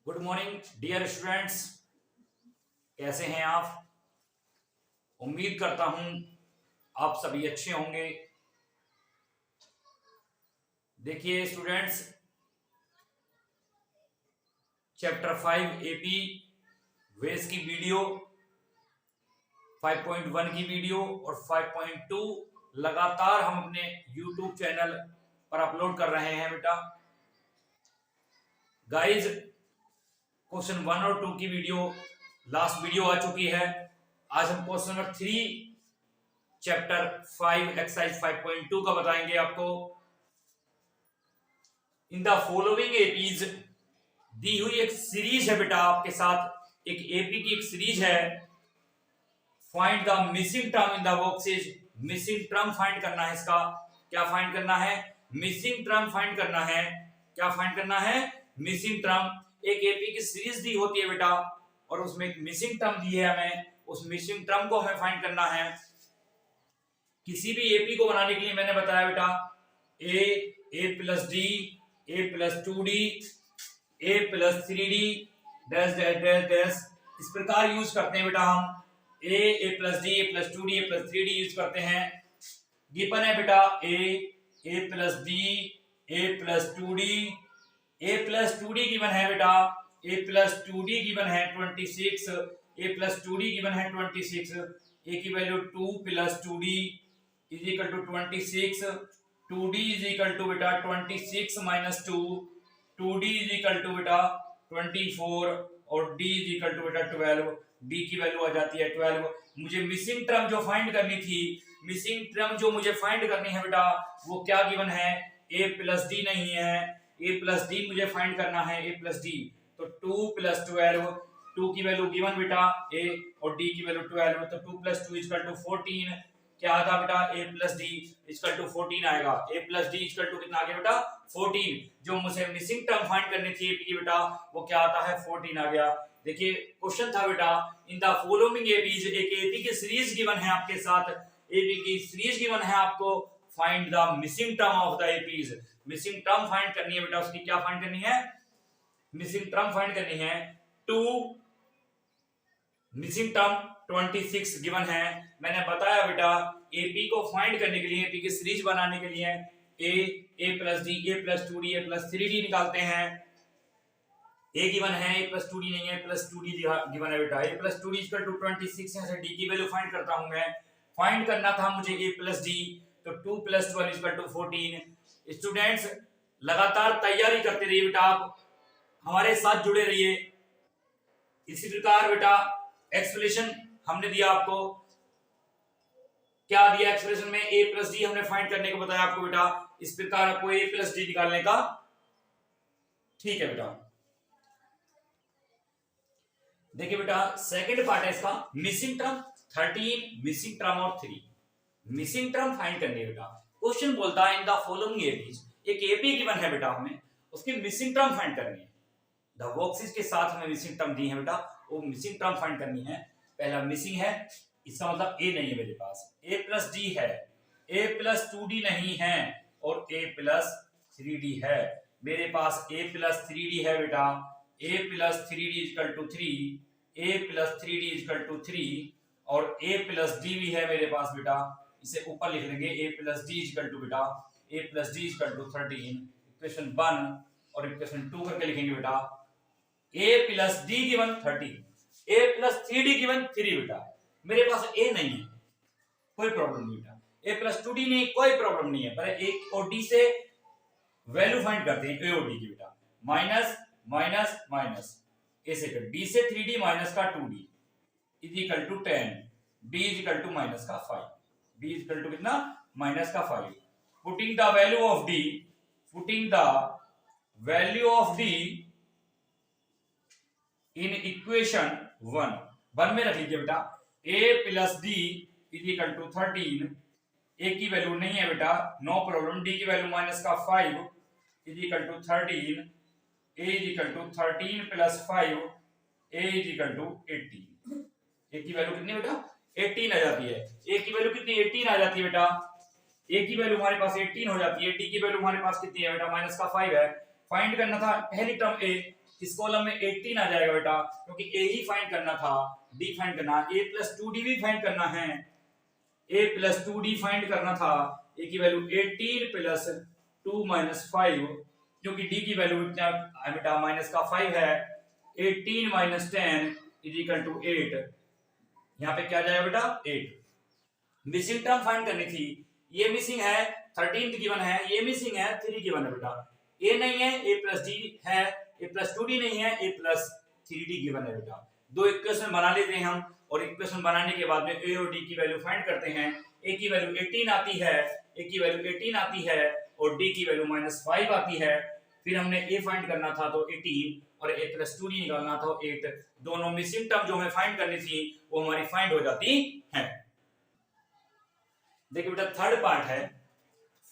Good morning dear students. कैसे हैं आप? उम्मीद करता हूं आप सभी अच्छे होंगे। देखिए स्टूडेंट्स, चैप्टर 5 एपी वेस की वीडियो 5.1 की वीडियो और 5.2 लगातार हम अपने YouTube चैनल पर अपलोड कर रहे हैं बेटा। गाइज, क्वेश्चन 1 और 2 की वीडियो लास्ट वीडियो आ चुकी है। आज हम क्वेश्चन नंबर 3 चैप्टर 5 एक्सरसाइज 5.2 का बताएंगे आपको। इन द फॉलोइंग एपीज, दी हुई एक सीरीज है बेटा आपके साथ, एक एपी की एक सीरीज है। Find the missing term in the boxes. Missing term find करना है इसका। क्या फाइंड करना है? मिसिंग टर्म फाइंड करना है। क्या फाइंड करना है? Missing term. एक एपी की सीरीज दी होती है बेटा और उसमें एक मिसिंग टर्म दी है, हमें उस मिसिंग टर्म को हमें फाइंड करना है। किसी भी एपी को बनाने के लिए मैंने बताया बेटा a plus d, a plus 2d, a plus 3d dash dash dash dash, इस प्रकार यूज करते हैं बेटा हम। A plus d, a plus 2d, a plus 3d use करते हैं। गिवन है बेटा a plus d, a plus 2d, a plus 2d given है बेटा। ए प्लस 2d गिवन है 26, ए प्लस 2d गिवन है 26। ए की value 2 plus 2d is equal to 26। 2d is equal to बेटा 26 minus 2, 2d is equal to बेटा 24 और d is equal to बेटा 12। d की वैल्यू आ जाती है 12। मुझे मिसिंग टर्म जो फाइंड करनी थी, मिसिंग टर्म जो मुझे फाइंड करनी है बेटा, वो क्या गिवन है? a प्लस डी नहीं है, a प्लस डी मुझे फाइंड करना है, a प्लस डी। तो 2 प्लस 12, 2 की वैल्यू गिवन बेटा a और d की वैल्यू 12, तो 2 प्लस 2 इक्वल टू 14। क्या आता बेटा? a plus d equal to 14 आएगा। a plus d equal to कितना आ गया बेटा? 14। जो मुझे मिसिंग टर्म फाइंड करनी थी एपी की बेटा, वो क्या आता है? 14 आ गया। देखिए क्वेश्चन था बेटा, इन द फॉलोइंग एपीज, एक एपी की सीरीज गिवन है आपके साथ, एपी की सीरीज गिवन है आपको। Find the missing term of the APs. Missing term find करनी है बेटा, उसकी क्या फाइंड करनी है? मिसिंग टर्म फाइंड करनी है। 2 मिसिंग टर्म 26 गिवन है। मैंने बताया बेटा एपी को फाइंड करने के लिए, एपी की सीरीज बनाने के लिए ए plus d, a plus 2d, a plus 3d निकालते हैं। ए गिवन है, ए प्लस 2d नहीं है, प्लस 2d गिवन है बेटा। A plus 2d equal to 26 है, डी की वैल्यू फाइंड करता हूं मैं। फाइंड करना था मुझे ए प्लस डी, तो 2 प्लस 12 इक्वल टू 14। स्टूडेंट्स लगातार तैयारी करते रहिए बेटा, आप हमारे साथ जुड़े रहिए। इसी प्रकार बेटा एक्सप्लेनेशन हमने दिया आपको, क्या दिया एक्सप्रेशन में? a प्लस डी हमने फाइंड करने को बताया आपको बेटा। इस प्रकार आपको a प्लस डी निकालने का, ठीक है बेटा। देखिए बेटा सेकंड पार्ट है इसका, मिसिंग टर्म 13, मिसिंग टर्म और 3। मिसिंग टर्म फाइंड करनी है बेटा। क्वेश्चन बोलता है इन द फॉलोइंग एपीज, एक एपी गिवन है बेटा, हमें उसकी मिसिंग टर्म फाइंड करनी है। द बॉक्सेस के साथ हमें मिसिंग टर्म दी है बेटा, वो मिसिंग टर्म फाइंड करनी है। पहला मिसिंग है, इसका मतलब a नहीं है मेरे पास, a प्लस डी है, a प्लस 2d नहीं है और a प्लस 3d है। मेरे पास a प्लस 3d है बेटा, a plus 3d equal to 3, a plus 3d equal to 3 और a प्लस d भी है मेरे पास बेटा। इसे ऊपर लिख लेंगे a plus d equal to बेटा a plus d equal to 13। Equation 1 और इक्वेशन 2 करके लिखेंगे बेटा। a plus d given 13, a plus 3d given 3 बेटा। मेरे पास a नहीं है, कोई प्रॉब्लम नहीं बेटा। a प्लस 2d नहीं, कोई प्रॉब्लम नहीं है, पर a और d से वैल्यू फाइंड करते हैं a और d की बेटा। माइनस माइनस माइनस, a से कर d से 3d माइनस का 2d is equal to 10, d is equal to minus का 5, d इज इक्वल टू कितना? माइनस का 5। Putting the value of d, putting the value of d in equation 1 में रख लीजिए बेटा। a plus d is equal to 13, a की value नहीं है बेटा, नो प्रॉब्लम। d की वैल्यू माइनस का 5 is equal to 13, a is equal to 13 plus 5, a is equal to 18। a की वैल्यू कितनी बेटा? 18 आ जाती है। a की वैल्यू कितनी? 18 आ जाती है बेटा। a की वैल्यू हमारे पास 18 हो जाती है। d की वैल्यू हमारे पास कितनी है बेटा? माइनस का 5 है। फाइंड करना था पहली टर्म a, इस कॉलम में 18 आ जाएगा बेटा, क्योंकि ए ही फाइंड करना था, डी फाइंड करना, a + 2d भी फाइंड करना है, a + 2d फाइंड करना था, a की वैल्यू 18 + 2 - 5, क्योंकि d की वैल्यू इतना बेटा माइनस का 5 है, 18 - 10 = 8, यहाँ पे क्या जाएगा बेटा 8। मिसिंग टर्म फाइंड करनी थी, ये मिसिंग है, 13 गिवन है, ये मिसिंग है, 3 गिवन है बेटा, a नहीं है, a + d है, a + 2d नहीं है, a + 3d गिवन है बेटा। दो इक्वेशन बना लेते हैं हम, और इक्वेशन बनाने के बाद में a और d की वैल्यू फाइंड करते हैं। a की वैल्यू 18 आती है, a की वैल्यू 18 आती है, और d की वैल्यू -5 आती है। फिर हमने a फाइंड करना था तो 18 और a + 2d निकालना था 8। दोनों मिसिंग टर्म जो हमें फाइंड करनी थी वो हमारी फाइंड हो जाती है। देखिए बेटा थर्ड पार्ट है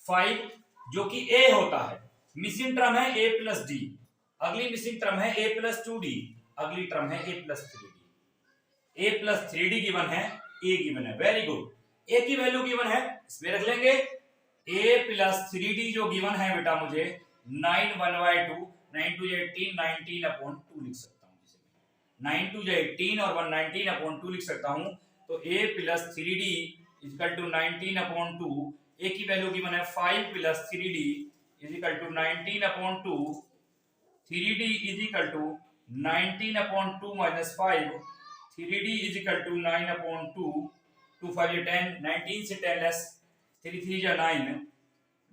5, जो कि a होता है, मिसिंग टर्म है a + d, अगली मिसिंग टर्म है a + 2d, अगली टर्म है a + 3d। a + 3d given है, a गिवन है, वेरी गुड। a की वैल्यू गिवन है, इसमें रख लेंगे। a + 3d जो गिवन है बेटा मुझे 9 1/2, 9 2 18, 19/2 लिख सकता हूं, जिसे 9 2 18 और 1 19/2 लिख सकता हूं। तो a + 3d = 19/2, a की वैल्यू गिवन है 5 + 3d = 19/2, 3d = 19/2 - 5, 3d = 9/2, 2 5 10, 19 से 10 लेस, 3 3 9,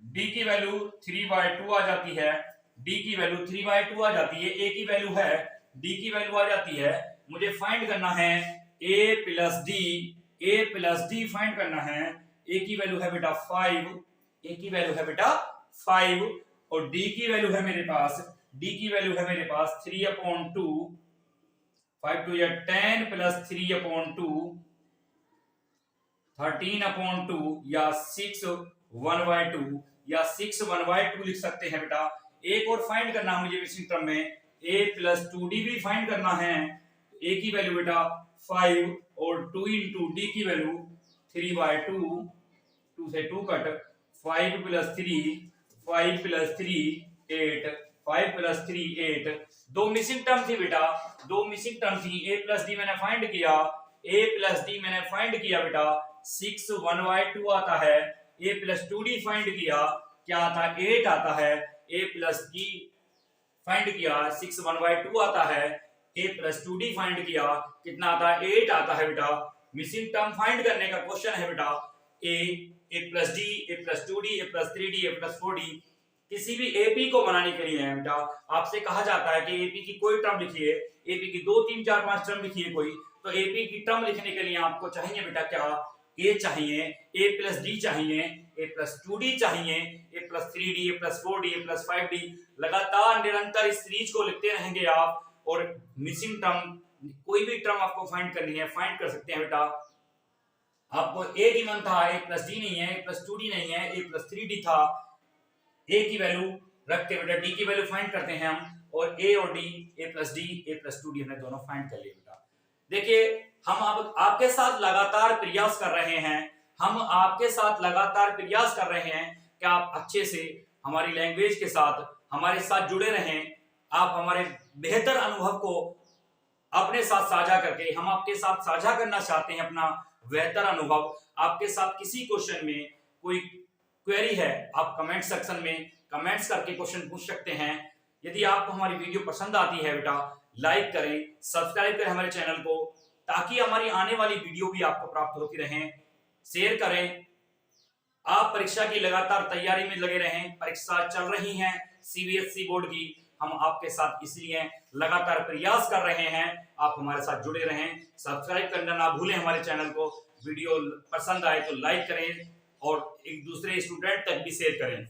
d की वैल्यू 3/2 आ जाती है, d की वैल्यू 3/2 आ जाती है, a की वैल्यू है, d की वैल्यू आ जाती है। मुझे फाइंड करना है a + d, a + d find करना है। a की वैल्यू है बेटा 5, a की वैल्यू है बेटा 5, और d की वैल्यू है मेरे पास, d की वैल्यू है मेरे पास 3/2, 5 2 10 + 3/2, 13/2, या 6 1/2, या 6 1/2 लिख सकते हैं बेटा। एक और फाइंड करना है मुझे मिसिंग टर्म में, a + 2d भी फाइंड करना है। a की वैल्यू बेटा 5 और 2 × d की वैल्यू 3/2, 2 से 2 कट, 5 + 3, 5 + 3 8, 5 + 3 8। दो मिसिंग टर्म थी बेटा, दो मिसिंग टर्म थी। a + d मैंने फाइंड किया, a + d मैंने फाइंड किया बेटा, 6 1/2 आता है। a + 2d फाइंड किया, क्या आता है 8 आता है। a + d फाइंड किया, 6 1/2 आता है। a + 2d फाइंड किया, कितना आता है 8 आता है बेटा। मिसिंग टर्म फाइंड करने का क्वेश्चन है बेटा, a + d, a + 2d, a + 3d, a + 4d। किसी भी एपी को बनाने के लिए है बेटा, आपसे कहा जाता है कि एपी की कोई टर्म लिखिए, एपी की 2 3 4 5 टर्म लिखिए कोई। तो एपी की टर्म लिखने के लिए आपको चाहिए बेटा क्या, a चाहिए, a + d चाहिए, a + 2d चाहिए, a + 3d, a + 4d, a + 5d। लगातार निरंतर इस सीरीज को लिखते रहेंगे आप, और मिसिंग टर्म कोई भी टर्म आपको फाइंड करनी है, फाइंड कर सकते हैं बेटा। आपको a गिवन था, a + d नहीं है, a + 2d नहीं है, a + 3d था। a की वैल्यू रख के बेटा d की वैल्यू फाइंड करते हैं हम, और a और d, a + d, a + 2d हमने दोनों फाइंड कर लिए बेटा। देखिए हम अब आपके साथ लगातार प्रयास कर रहे हैं, हम आपके साथ लगातार प्रयास कर रहे हैं कि आप अच्छे से हमारी लैंग्वेज के साथ हमारे साथ जुड़े रहें। आप हमारे बेहतर अनुभव को अपने साथ साझा करके, हम आपके साथ साझा करना चाहते हैं अपना बेहतर अनुभव। आपके साथ किसी क्वेश्चन में कोई क्वेरी है, आप कमेंट सेक्शन में कमेंट्स करके क्वेश्चन पूछ सकते हैं। यदि आपको हमारी वीडियो पसंद आती है बेटा, लाइक करें, सब्सक्राइब करें हमारे चैनल को, ताकि हमारी आने वाली वीडियो भी आपको प्राप्त होती रहें। शेयर करें। आप परीक्षा की लगातार तैयारी में लगे रहें, परीक्षा चल रही है सीबीएसई बोर्ड की, हम आपके साथ इसलिए लगातार प्रयास कर रहे हैं। आप हमारे साथ जुड़े रहें, सब्सक्राइब करना ना भूलें हमारे चैनल को। वीडियो पसंद आए तो लाइक करें और एक दूसरे स्टूडेंट तक भी शेयर करें।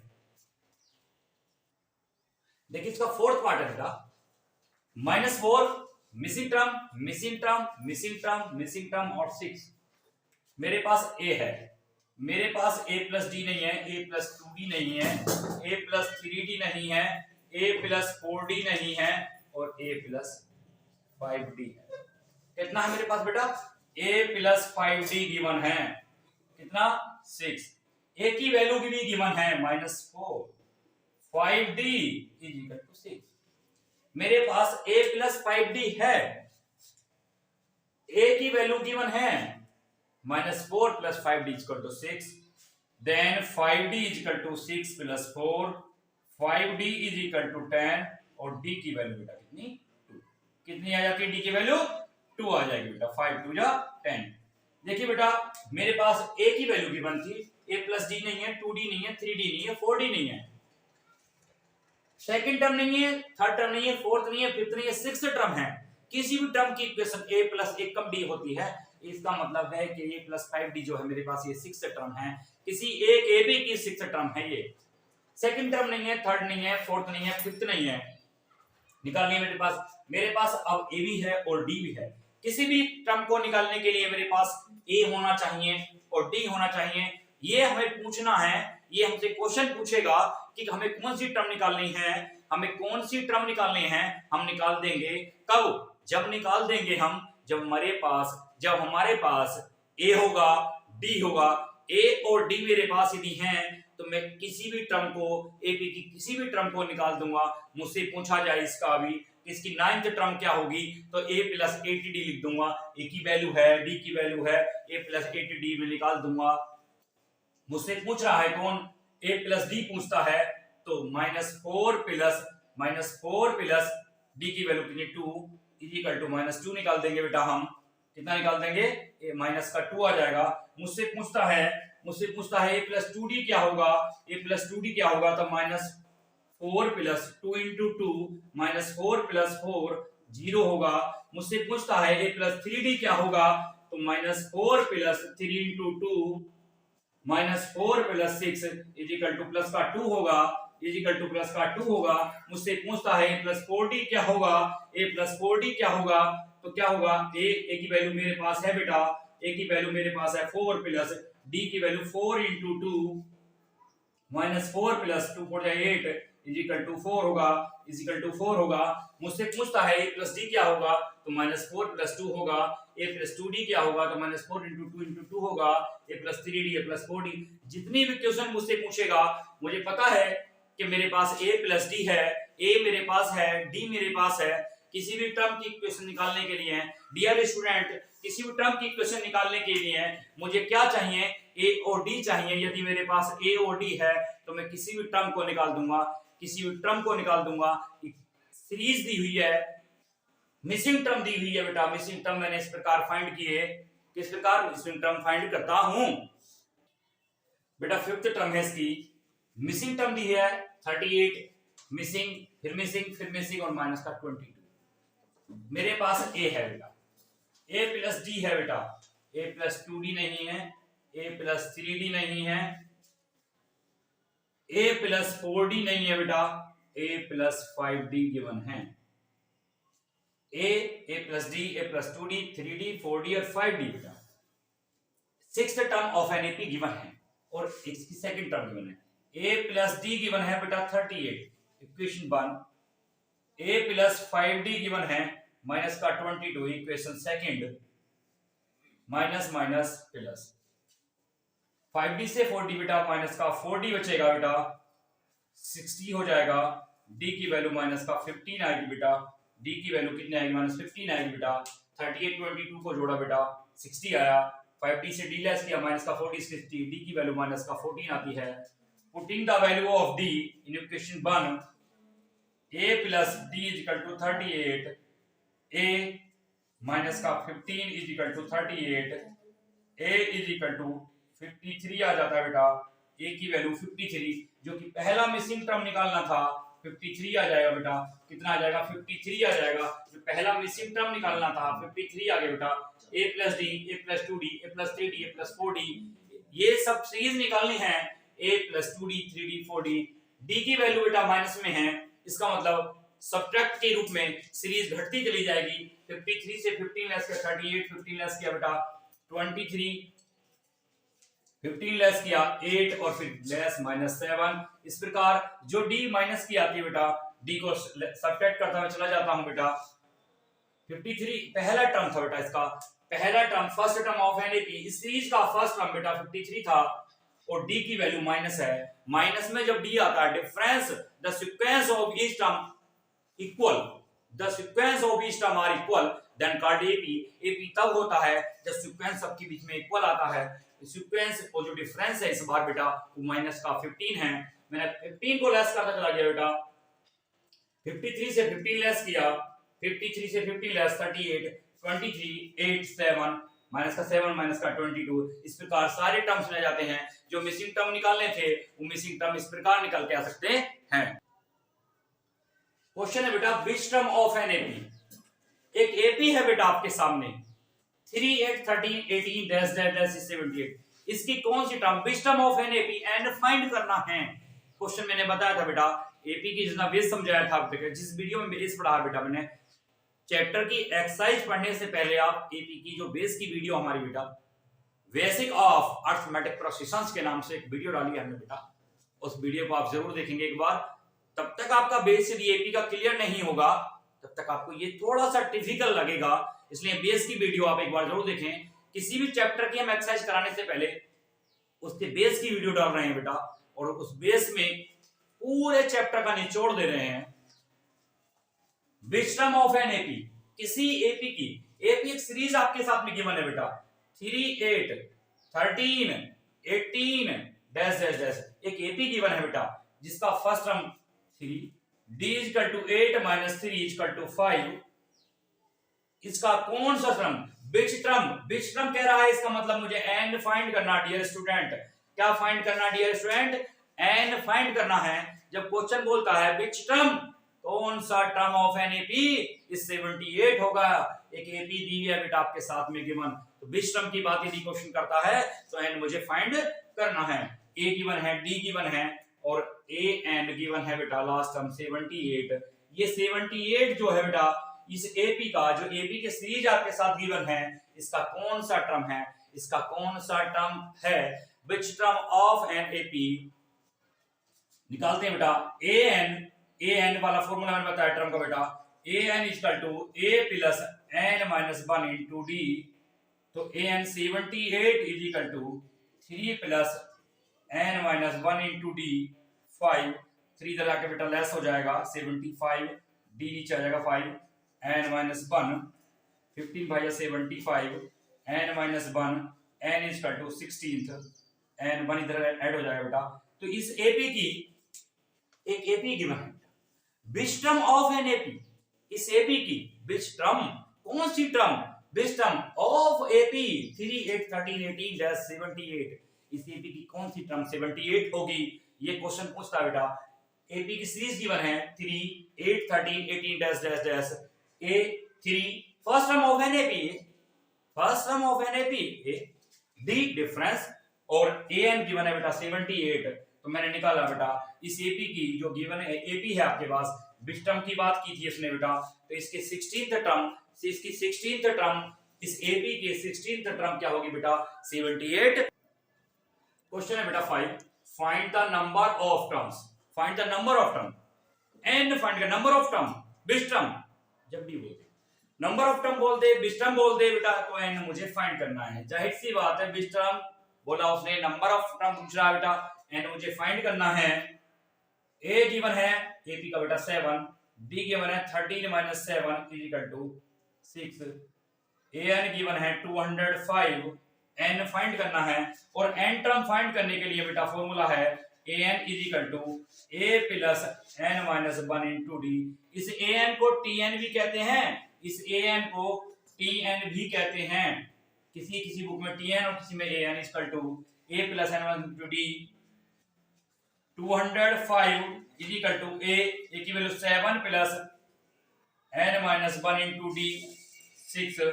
देखिए इसका फोर्थ पार्ट है बेटा, -4, missing term, missing term, missing term, missing term और 6। मेरे पास a है, मेरे पास a + d नहीं है, a + 2d नहीं है, a + 3d नहीं है, a + 4d नहीं है, और a + 5d है। कितना है मेरे पास बेटा, a + 5d गिवन है, कितना 6। a की वैल्यू भी गिवन है -4, 5d = 6। मेरे पास a प्लस 5d है, a की वैल्यू गिवन है -4 plus 5d equal to 6, then 5d is equal to 6 plus 4, 5d is equal to 10 और d की वैल्यू बेटा कितनी 2, कितनी आ जाती है d की वैल्यू 2 आ जाएगी बेटा, 5 2 जा 10। देखिए बेटा मेरे पास a की वैल्यू गिवन थी, a प्लस d नहीं है, 2d नहीं है, 3d नहीं है, 4d नहीं है, सेकंड टर्म नहीं है, थर्ड टर्म नहीं है, फोर्थ नहीं है, फिफ्थ नहीं है, सिक्स्थ टर्म है। किसी भी टर्म की equation a plus 1 come d होती है, इसका मतलब है कि a प्लस 5d जो है मेरे पास ये सिक्स्थ टर्म है, किसी एक a b की सिक्स्थ टर्म है, ये सेकंड टर्म नहीं है, थर्ड नहीं है, फोर्थ नहीं है, फिफ्थ नहीं है, निकालनी है मेरे पास अब a भी है और d भी है। किसी भी टर्म को निकालने के लिए मेरे पास a होना चाहिए और d होना चाहिए, ये हमें पूछना है, ये हमसे क्वेश्चन पूछेगा कि हमें कौन सी टर्म निकालनी है, हमें कौन सी टर्म निकालनी है, हम निकाल देंगे कब, जब निकाल देंगे हम जब हमारे पास a होगा d होगा, a और d मेरे पास यदि हैं तो मैं किसी भी टर्म को a की किसी भी टर्म को निकाल दूंगा। मुझसे पूछा जाए इसका भी इसकी नाइन्थ टर्म क्या होगी तो a प्लस 80d लिख दूंगा, a की वैल्यू है, d की वैल्यू है, a प्लस 80d में निकाल दूंगा। मुझसे पूछ रहा है कौन, a प्लस d पूछता है, तो -4 प्लस d की वैल्यू कितनी 2 इज इक्वल टू -2 निकाल देंगे बेटा, हम कितना निकाल देंगे, माइनस का 2 आ जाएगा। मुझसे पूछता है a प्लस 2d क्या होगा, a प्लस 2d क्या होगा, तो -4 प्लस 2 इंटू 2 -4 प्लस 4 0 होगा। मुझसे पूछता है a प्लस 3d क्या होगा, तो -4 plus 3 into 2 -4 plus 6 is equal two plus का 2 होगा, इज इक्वल टू प्लस का 2 होगा। मुझसे पूछता है a प्लस 4d क्या होगा, a प्लस 4d क्या होगा, तो क्या होगा, a की वैल्यू मेरे पास है बेटा, a की वैल्यू मेरे पास है 4 प्लस d की value 4 into 2 -4 plus 2 4 8 is equal to 4 होगा, इज इक्वल टू 4 होगा। मुझसे पूछता है a प्लस d क्या होगा, तो -4 प्लस 2 होगा, a प्लस 2d क्या होगा, तो -4 इंटू 2 इंटू 2 होगा, a plus 3d a plus 4d। जितनी भी क्वेश्चन मुझसे पूछेगा, मुझे पता है कि मेरे पास a प्लस d है, a मेरे पास है, d मेरे पास है। किसी भी टर्म की इक्वेशन निकालने के लिए, डियर स्टूडेंट, किसी भी टर्म की इक्वेशन निकालने के लिए मुझे क्या चाहिए, a और d चाहिए। यदि मेरे पास a और d है तो मैं किसी भी टर्म को निकाल दूंगा, किसी भी टर्म को निकाल दूंगा। सीरीज दी हुई है, मिसिंग टर्म दी हुई है बेटा, मिसिंग टर्म मैंने इस प्रकार फाइंड किए, किस प्रकार मिसिंग टर्म फाइंड करता हूं बेटा। फिफ्थ टर्म है इसकी, मिसिंग टर्म दी है 38, मिसिंग फिर मिसिंग फिर मिसिंग और माइनस का 22। मेरे पास a है बेटा, a प्लस d है बेटा, a प्लस 2d नहीं है, a प्लस 3d नहीं है, a प्लस 4d नहीं है बेटा, a प्लस 5d गिवन है। a plus d, a plus 2d, 3d, 4d और 5d बेटा। Sixth term of an AP given है और इसकी सेकंड टर्म गिवन है। a प्लस d गिवन है बेटा 38, equation 1। a plus 5d given है माइनस का 22, equation second. Minus minus plus 5d से 4d बेटा, माइनस का 4d बचेगा बेटा, 60 हो जाएगा। d की वैल्यू माइनस का 15 आएगी बेटा, d की वैल्यू कितनी आएगी, -15 आएगी बेटा। 38 22 को जोड़ा बेटा 60 आया, 5d से d लेस किया, माइनस का 40 60, d की वैल्यू माइनस का 14 आती है। Putting the value of d in equation 1, a plus d is equal to 38, a minus का 15 is equal to 38, a is equal to 53 आ जाता है बेटा। a की वैल्यू 53, जो कि पहला मिसिंग टर्म निकालना था, 53 आ जाएगा बेटा। कितना आ जाएगा, 53 आ जाएगा। जो पहला मिसिंग टर्म निकालना था 53 आ गया बेटा। a plus d, a plus 2d, a plus 3d, a plus 4d, ये सब सीरीज निकालनी है। a plus 2d, 3d, 4d, d की वैल्यू बेटा माइनस में है, इसका मतलब सब्ट्रैक्ट के रूप में सीरीज घटती चली जाएगी। 53 से 15 लेस किया 38, 15 लेस किया बेटा 23, 15 लेस किया 8 और फिर लेस -7। इस प्रकार जो d माइनस की आती है बेटा, d को सब्ट्रैक्ट करता हुआ चला जाता हूं बेटा। 53 पहला टर्म था बेटा, इसका पहला term, first term of an AP, इस सीरीज का फर्स्ट टर्म बेटा 53 था और d की वैल्यू माइनस है। माइनस में जब d आता है, difference the sequence of each term equal, the sequence of each term are equal then called AP. AP तब होता है जब सीक्वेंस सबके बीच में इक्वल आता है। सीक्वेंस और जो डिफरेंस है इस बार बेटा वो माइनस का 15 है। मैंने 15 को लेस करता चला गया बेटा, 53 से 15 लेस किया, 53 से 50 लेस 38, 23, 8, 7 माइनस का 7 माइनस का 22। इस प्रकार सारे टर्म्स ले जाते हैं। जो मिसिंग टर्म निकालने थे वो मिसिंग टर्म इस प्रकार निकल के आ सकते हैं। क्वेश्चन है बेटा which term of an AP. एक एपी है बेटा आपके सामने 3, 8, 13, 18 डैश डैश डैश 78। इसकी कौन सी term which term of an AP and find करना है। क्वेश्चन मैंने बताया था बेटा एपी की जितना बेस समझाया था जिस वीडियो में बेस पढ़ा बेटा मैंने चैप्टर की एक्सरसाइज पढ़ने से पहले आप एपी की जो बेस की वीडियो हमारी बेटा बेसिक ऑफ अरिथमेटिक प्रोसीजंस के नाम से एक वीडियो डाली है हमने बेटा, उस वीडियो को आप जरूर देखेंगे एक बार। तब तक आपका बेस यदि एपी का क्लियर नहीं होगा तब तक आपको ये थोड़ा सा डिफिकल्ट लगेगा, इसलिए बेस की वीडियो आप एक बार जरूर देखें। किसी भी चैप्टर की हम एक्सरसाइज कराने से पहले उसके बेस की वीडियो डाल रहे हैं बेटा, और उस बेस में पूरे चैप्टर का निचोड़ दे रहे हैं। विच टर्म ऑफ एन एपी, किसी एपी की, एपी एक सीरीज आपके साथ में गिवन है बेटा 3, 8, 13, 18 डैश डैश डैश। एक एपी गिवन है बेटा जिसका first term 3, d equal to 8 minus 3 equal to 5। इसका कौन सा टर्म विच टर्म कह रहा है, इसका मतलब मुझे n फाइंड करना डियर स्टूडेंट। क्या फाइंड करना डियर स्टूडेंट, n फाइंड करना है। जब क्वेश्चन बोलता है विच टर्म, कौन सा टर्म ऑफ एन एपी, इस 78 होगा। एक एपी दी है बेटा आपके साथ में गिवन, तो विच टर्म की बात यदि क्वेश्चन करता है तो n मुझे फाइंड करना है। a गिवन है, d गिवन है और a एंड गिवन है बेटा लास्ट टर्म 78। ये 78 जो है बेटा इस एपी का, जो एपी के सीरीज आपके साथ गिवन है, इसका कौन सा टर्म है, इसका कौन सा टर्म है। Which term of an AP निकालते हैं बेटा। an वाला फॉर्मूला मैंने बताया टर्म का बेटा, an equal to a plus n minus 1 into d. तो an 78 is equal to 3 plus n minus 1 into d 5। 3 इधर आके बेटा लेस हो जाएगा 75, डी नीचे आ जाएगा 5, n माइनस 1, 15 भाई 75, n minus 1, n is equal to 16th, n 1 इधर ऐड हो जाएगा बेटा। तो इस एपी की एक एपी गिवन है, which term of an AP, इस एपी की विच टर्म, कौन सी term, which term of AP 3, 8, 13, 18 dash 78। इस एपी की कौन सी टर्म 78 होगी, ये क्वेश्चन पूछता है बेटा। एपी की सीरीज गिवन है 3, 8, 13, 18 dash dash dash a3। First term of an AP, first term of an AP D difference, और an गिवन है बेटा 78। तो मैंने निकाला बेटा इस एपी की जो गिवन है, एपी है आपके पास, विच टर्म की बात की थी इसने बेटा, तो इसके 16th टर्म से इसकी 16th टर्म, इस एपी के 16th टर्म क्या होगी बेटा 78। क्वेश्चन है बेटा 5, find the number of terms, find the number of term. n find कर number of term, which term, जब भी बोलते नंबर ऑफ टर्म बोलते विच टर्म बोलते बेटा तो n मुझे फाइंड करना है। जाहिर सी बात है विच टर्म बोला उसने, नंबर ऑफ टर्म पूछ रहा है बेटा, n मुझे फाइंड करना है। a गिवन है एपी का बेटा 7, d गिवन है 13 minus 7 is equal to 6, an given है 205, n फाइंड करना है। और n टर्म फाइंड करने के लिए बेटा फॉर्मूला है an is equal to a plus n minus 1 into d. इस an को tn भी कहते हैं, इस an को tn भी कहते हैं, किसी किसी बुक में tn और किसी में an equal to a plus n into d. 205 is equal to a की value 7 plus n minus 1 into d 6।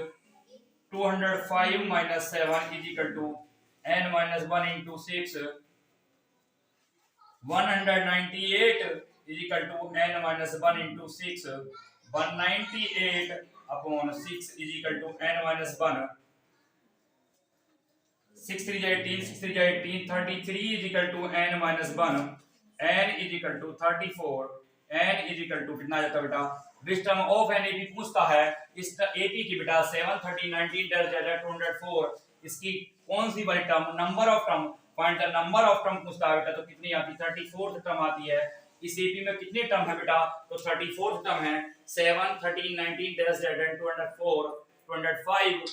205 minus 7 is equal to n minus 1 into 6। 198 is equal to n minus 1 into 6। 198 upon 6 is equal to n minus 1। 6 3 18, 6 3 18, 33 is equal to n minus 1, n is equal to 34, n is equal to कितना जाता बेटा, which term of an AP पूछता है। इस AP की बेटा 7, 13, 19 204, इसकी कौन सी वाली term, number of term, find the number of term पूछता है बेटा, तो कितनी आती 34th टर्म आती है। इस एपी में कितने टर्म है बेटा? तो 34 टर्म है। 7 13 19 10 204 205।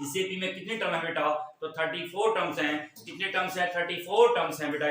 इस एपी में कितने टर्म है बेटा? तो 34 टर्म्स हैं। कितने टर्म्स है? 34 टर्म्स हैं बेटा।